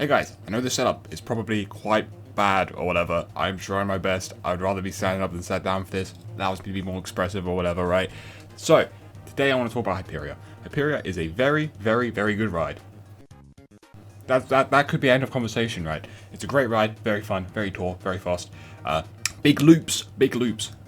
Hey guys, I know this setup is probably quite bad or whatever. I'm trying my best. I'd rather be standing up than sat down for this. Allows me to be more expressive or whatever, right? So, today I want to talk about Hyperia. Hyperia is a very, very, very good ride. That could be end of conversation, right? It's a great ride, very fun, very tall, very fast. Big loops,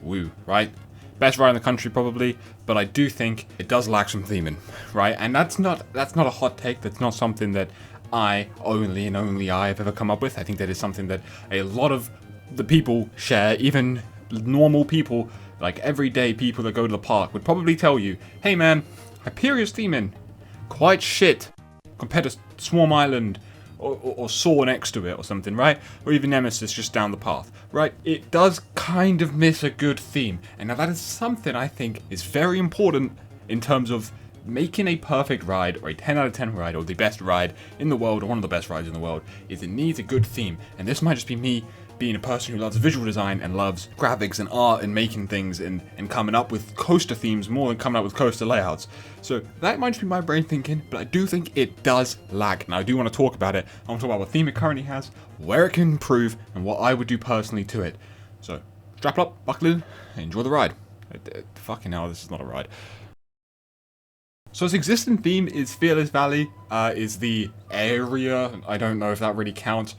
woo, right? Best ride in the country probably, but I do think it does lack some theming, right? And that's not a hot take. That's not something that I only I have ever come up with. I think that is something that a lot of the people share, even normal people, like everyday people that go to the park would probably tell you, hey man, Hyperia's theming, quite shit, compared to Swarm Island or Saw next to it or something, right? Or even Nemesis just down the path, right? It does kind of miss a good theme. And now that is something I think is very important in terms of making a perfect ride, or a 10 out of 10 ride, or the best ride in the world, or one of the best rides in the world, is it needs a good theme. And this might just be me being a person who loves visual design and loves graphics and art and making things and coming up with coaster themes more than coming up with coaster layouts. So that might just be my brain thinking, but I do think it does lack. And I do want to talk about it. I want to talk about what theme it currently has, where it can improve, and what I would do personally to it. So strap up, buckle in, and enjoy the ride. Fucking hell, this is not a ride. So its existing theme is Fearless Valley, is the area. I don't know if that really counts.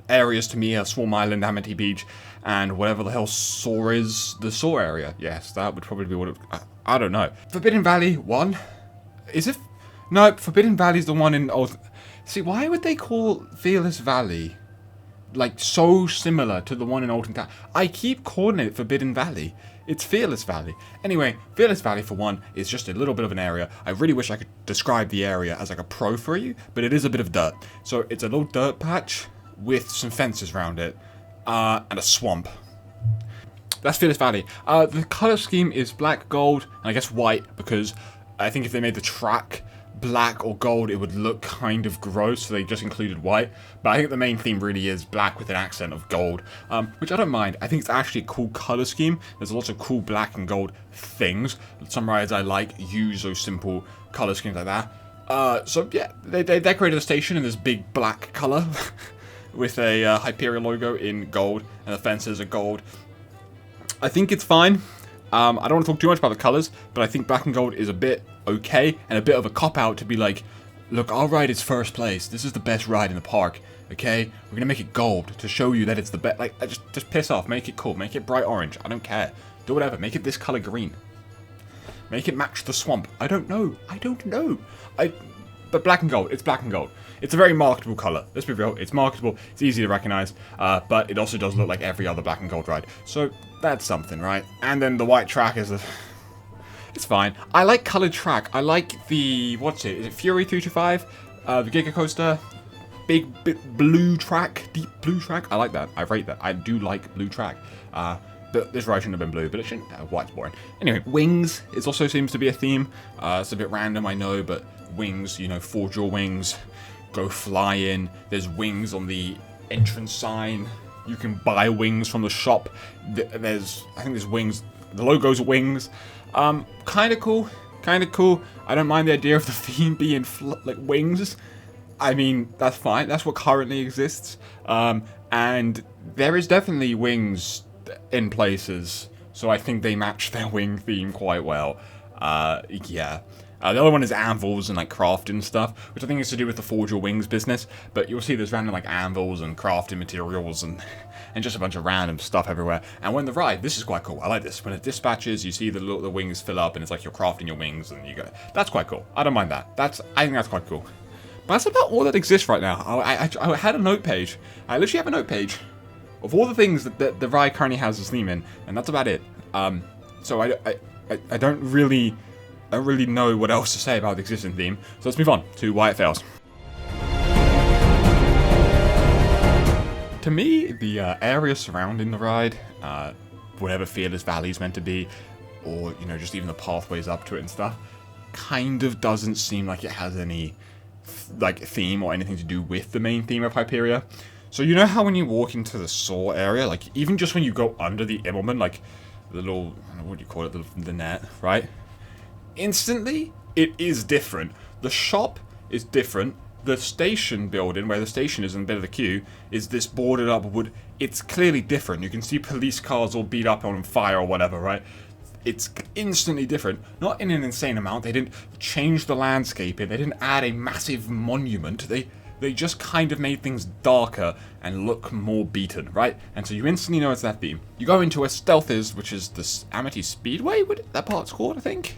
Areas to me are Swarm Island, Amity Beach, and whatever the hell Saw is, the Saw area. Yes, that would probably be what it... I don't know. Forbidden Valley 1? Is it? No, Forbidden Valley is the one in... See, why would they call Fearless Valley like so similar to the one in Alton Town? I keep calling it Forbidden Valley. It's Fearless Valley. Anyway, Fearless Valley, for one, is just a little bit of an area. I really wish I could describe the area as like a pro for you, but it is a bit of dirt. So it's a little dirt patch with some fences around it, and a swamp. That's Fearless Valley. The color scheme is black, gold, and I guess white, because I think if they made the track black or gold, it would look kind of gross, so they just included white. But I think the main theme really is black with an accent of gold, which I don't mind. I think it's actually a cool color scheme. There's lots of cool black and gold things. Some rides I like use those simple color schemes like that. So yeah, they decorated the station in this big black color with a Hyperia logo in gold, and the fences are gold. I think it's fine. I don't want to talk too much about the colors, but I think black and gold is a bit okay, and a bit of a cop-out to be like, look, our ride is first place. This is the best ride in the park, okay? We're gonna make it gold to show you that it's the best. Like, just piss off. Make it cool. Make it bright orange. I don't care. Do whatever. Make it this color green. Make it match the swamp. I don't know. But black and gold. It's black and gold. It's a very marketable color. Let's be real. It's marketable. It's easy to recognize. But it also does look like every other black and gold ride. So that's something, right? And then the white track is a... It's fine. I like colored track. I like the... What's it? Is it Fury 325? The Giga Coaster. Big blue track. Deep blue track. I like that. I rate that. I do like blue track. But this ride shouldn't have been blue, but it shouldn't. White's boring. Anyway, wings. It also seems to be a theme. It's a bit random, I know, but wings, you know, forge your wings. Go fly in. There's wings on the entrance sign. You can buy wings from the shop. I think there's wings. The logo's wings. Kind of cool. I don't mind the idea of the theme being like wings. I mean, that's fine. That's what currently exists. And there is definitely wings in places, so I think they match their wing theme quite well. Yeah. The other one is anvils and like crafting stuff, which I think is to do with the Forge Your Wings business. But you'll see there's random like anvils and crafting materials and just a bunch of random stuff everywhere. And when the ride, this is quite cool. I like this. When it dispatches, you see the wings fill up, and it's like you're crafting your wings, and you go. That's quite cool. I don't mind that. I think that's quite cool. But that's about all that exists right now. I had a note page. I literally have a note page of all the things that the ride currently has as theme in, and that's about it. So I don't really know what else to say about the existing theme, so let's move on to why it fails. To me, the area surrounding the ride, whatever Fearless Valley is meant to be, or, you know, just even the pathways up to it and stuff, kind of doesn't seem like it has any, like, theme or anything to do with the main theme of Hyperia. So you know how when you walk into the Saw area, like, even just when you go under the Immelman, like, the little, I don't know, what do you call it, the net, right? Instantly, it is different. The shop is different. The station building, where the station is in the bit of the queue, is this boarded up wood. It's clearly different. You can see police cars all beat up on fire or whatever, right? It's instantly different. Not in an insane amount. They didn't change the landscaping. They didn't add a massive monument. They just kind of made things darker and look more beaten, right? And so you instantly know it's that theme. You go into a Stealthers, which is the Amity Speedway, what that part's called, I think.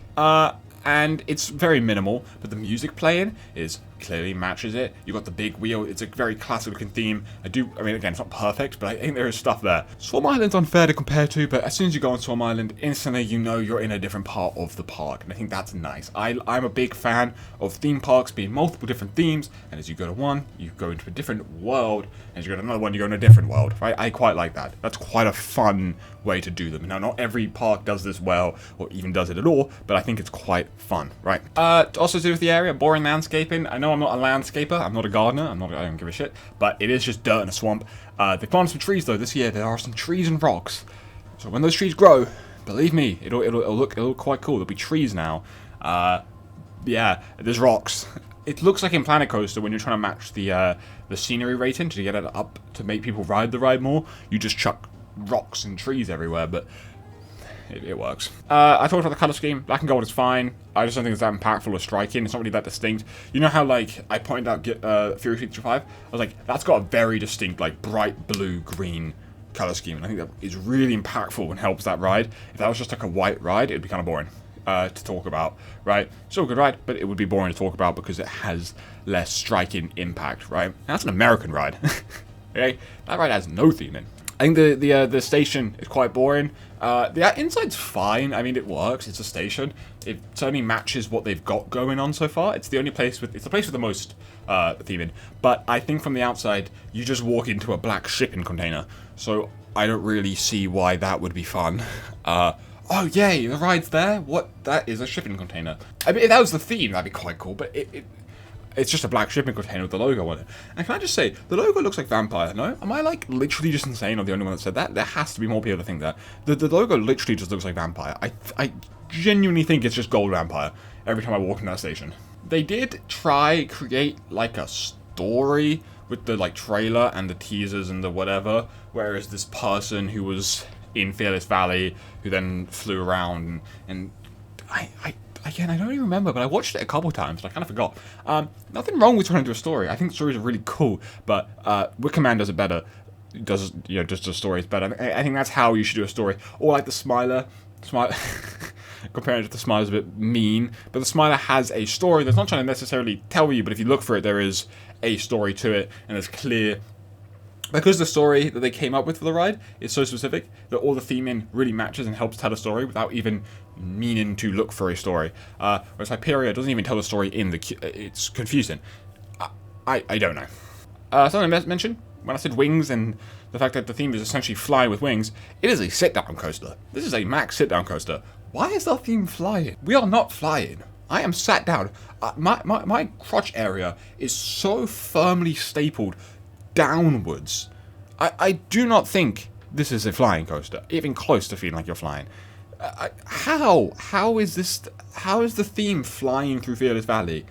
And it's very minimal, but the music playing is clearly matches it. You got the big wheel. It's a very classic looking theme. I mean, again, it's not perfect, but I think there is stuff there. Swarm Island's unfair to compare to, but as soon as you go on Swarm Island, instantly you know you're in a different part of the park, and I think that's nice. I'm a big fan of theme parks being multiple different themes, and as you go to one, you go into a different world, and as you go to another one, you go in a different world, right? I quite like that. That's quite a fun way to do them. Now, not every park does this well, or even does it at all, but I think it's quite fun, right? Also to do with the area, boring landscaping. I know I'm not a landscaper, I'm not a gardener, I don't give a shit, but it is just dirt and a swamp. They planted some trees though this year. There are some trees and rocks, so when those trees grow, believe me, it'll look quite cool. There'll be trees now. Yeah, there's rocks. It looks like in Planet Coaster when you're trying to match the scenery rating to get it up to make people ride the ride more. You just chuck rocks and trees everywhere, but it works. I talked about the color scheme. Black and gold is fine. I just don't think it's that impactful or striking. It's not really that distinct. You know how, like, I pointed out Fury Feature 5? I was like, that's got a very distinct, like, bright blue-green color scheme. And I think that is really impactful and helps that ride. If that was just, like, a white ride, it would be kind of boring to talk about, right? Still a good ride, but it would be boring to talk about because it has less striking impact, right? And that's an American ride. Okay? That ride has no theming. I think the station is quite boring. The inside's fine. I mean, it works. It's a station. It certainly matches what they've got going on so far. It's the only place with... It's the place with the most theming. But I think from the outside, you just walk into a black shipping container. So I don't really see why that would be fun. Oh, yay, the ride's there? What? That is a shipping container. I mean, if that was the theme, that'd be quite cool. But it's just a black shipping container with the logo on it. And can I just say, the logo looks like vampire, no? Am I, like, literally just insane or the only one that said that? There has to be more people that think that. The logo literally just looks like vampire. I genuinely think it's just gold vampire every time I walk in that station. They did try create, like, a story with the, like, trailer and the teasers and the whatever, whereas this person who was in Fearless Valley, who then flew around, and Again, I don't even remember, but I watched it a couple times, and I kind of forgot. Nothing wrong with trying to do a story. I think stories are really cool, but Wickerman does it better. Does, you know, just the stories better. I think that's how you should do a story. Or like the Smiler. Comparing it to the Smiler's a bit mean, but the Smiler has a story that's not trying to necessarily tell you, but if you look for it, there is a story to it, and it's clear. Because the story that they came up with for the ride is so specific that all the theming really matches and helps tell a story without even meaning to look for a story. Whereas Hyperia doesn't even tell the story in the... It's confusing. I don't know. Something I mentioned, when I said wings and the fact that the theme is essentially flying with wings, it is a sit-down coaster. This is a max sit-down coaster. Why is the theme flying? We are not flying. I am sat down. My crotch area is so firmly stapled downwards. I do not think this is a flying coaster, even close to feeling like you're flying. How is the theme flying through Fearless Valley?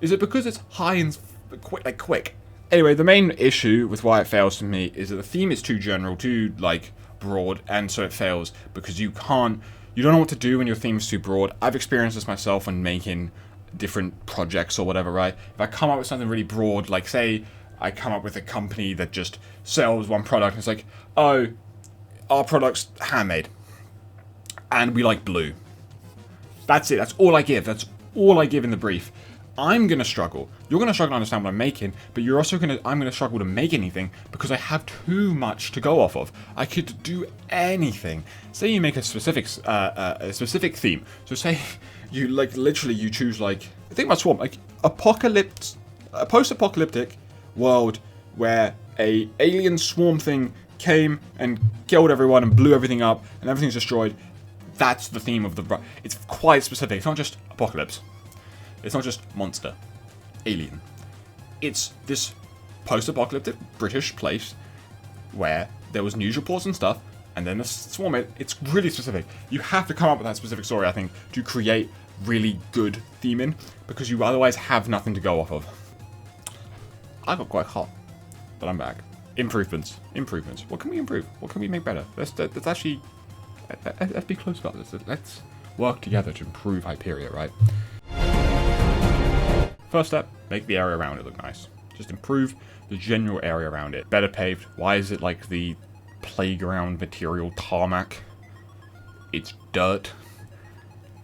Is it because it's high and quick? Anyway, the main issue with why it fails to me is that the theme is too general, too like broad, and so it fails because you don't know what to do when your theme's too broad. I've experienced this myself when making different projects or whatever, right? If I come up with something really broad, like say I come up with a company that just sells one product, and it's like, oh, our product's handmade, and we like blue. That's it. That's all I give. That's all I give in the brief. I'm going to struggle. You're going to struggle to understand what I'm making, but I'm going to struggle to make anything because I have too much to go off of. I could do anything. Say you make a specific theme. So say you literally choose think about Swarm, like a post-apocalyptic world where a alien swarm thing came and killed everyone and blew everything up and everything's destroyed. That's the theme of the... It's quite specific. It's not just apocalypse. It's not just monster, alien. It's this post-apocalyptic British place where there was news reports and stuff, and then the swarm. It's really specific. You have to come up with that specific story, I think, to create really good theming, because you otherwise have nothing to go off of. I got quite hot, but I'm back. Improvements. What can we improve? What can we make better? Let's actually let's be close about this. Let's work together to improve Hyperia, right? First step, make the area around it look nice. Just improve the general area around it. Better paved. Why is it like the playground material tarmac? It's dirt.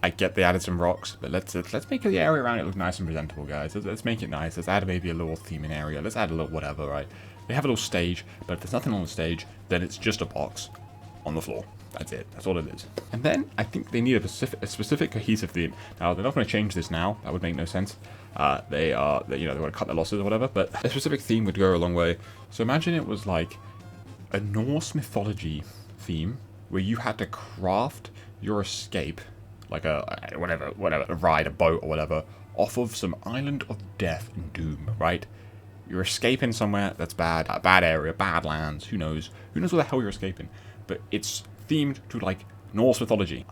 I get they added some rocks, but let's make the area around it look nice and presentable, guys. Let's make it nice. Let's add maybe a little theming area. Let's add a little whatever, right? They have a little stage, but if there's nothing on the stage, then it's just a box on the floor. That's it. That's all it is. And then I think they need a specific cohesive theme. Now they're not going to change this now. That would make no sense. They want to cut their losses or whatever. But a specific theme would go a long way. So imagine it was like a Norse mythology theme where you had to craft your escape, like a ride, a boat or whatever, off of some island of death and doom, right? You're escaping somewhere that's bad, a bad area, bad lands, who knows where the hell you're escaping. But it's themed to like Norse mythology.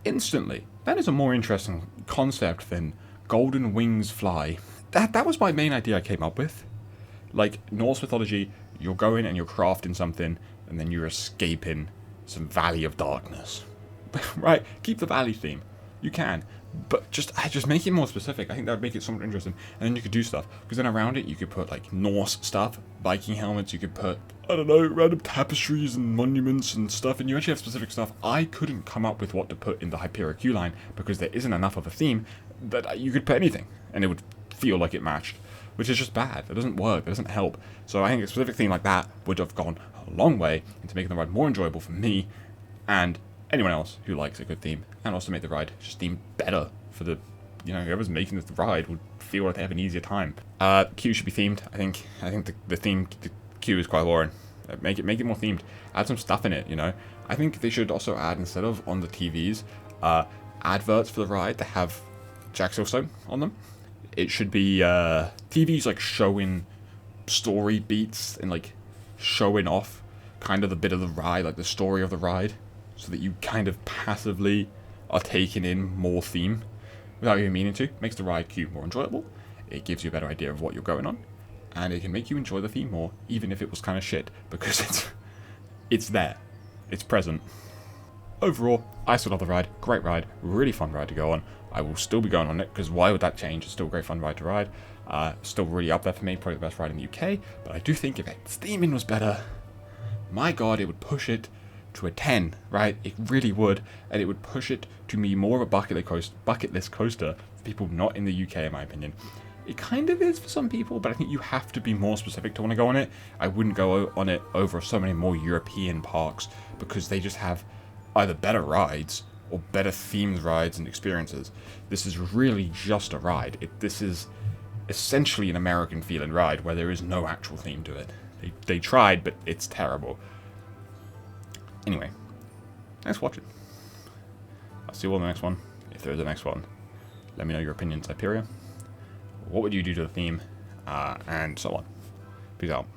Instantly, that is a more interesting concept than golden wings fly. That was my main idea I came up with. Like Norse mythology, you're going and you're crafting something, and then you're escaping some valley of darkness. Right? Keep the valley theme. You can. But just make it more specific. I think that would make it somewhat interesting. And then you could do stuff. Because then around it, you could put like Norse stuff, Viking helmets, you could put, I don't know, random tapestries and monuments and stuff. And you actually have specific stuff. I couldn't come up with what to put in the Hyperia queue line because there isn't enough of a theme that you could put anything. And it would feel like it matched. Which is just bad. That doesn't work. That doesn't help. So I think a specific theme like that would have gone a long way into making the ride more enjoyable for me and anyone else who likes a good theme, and also make the ride just theme better for the, whoever's making this ride would feel like they have an easier time. Queue should be themed. I think the queue is quite boring. Make it more themed. Add some stuff in it. I think they should also add, instead of on the TVs, adverts for the ride that have Jack Silverstone on them. It should be TVs like showing story beats and like showing off kind of the bit of the ride, like the story of the ride, so that you kind of passively are taking in more theme without even meaning to. Makes the ride queue more enjoyable. It gives you a better idea of what you're going on, and it can make you enjoy the theme more, even if it was kind of shit, because it's there. It's present. Overall, I still love the ride. Great ride. Really fun ride to go on. I will still be going on it, because why would that change? It's still a great fun ride to ride. Still really up there for me. Probably the best ride in the UK. But I do think if its theming was better, my god, it would push it to a 10, right? It really would. And it would push it to be more of a bucket list coaster for people not in the UK, in my opinion. It kind of is for some people, but I think you have to be more specific to want to go on it. I wouldn't go on it over so many more European parks, because they just have either better rides or better themed rides and experiences. This is really just a ride. This is essentially an American feeling ride where there is no actual theme to it. They tried, but it's terrible. Anyway, thanks for watching. I'll see you all in the next one, if there's a next one. Let me know your opinions, Hyperia. What would you do to the theme, and so on. Peace out.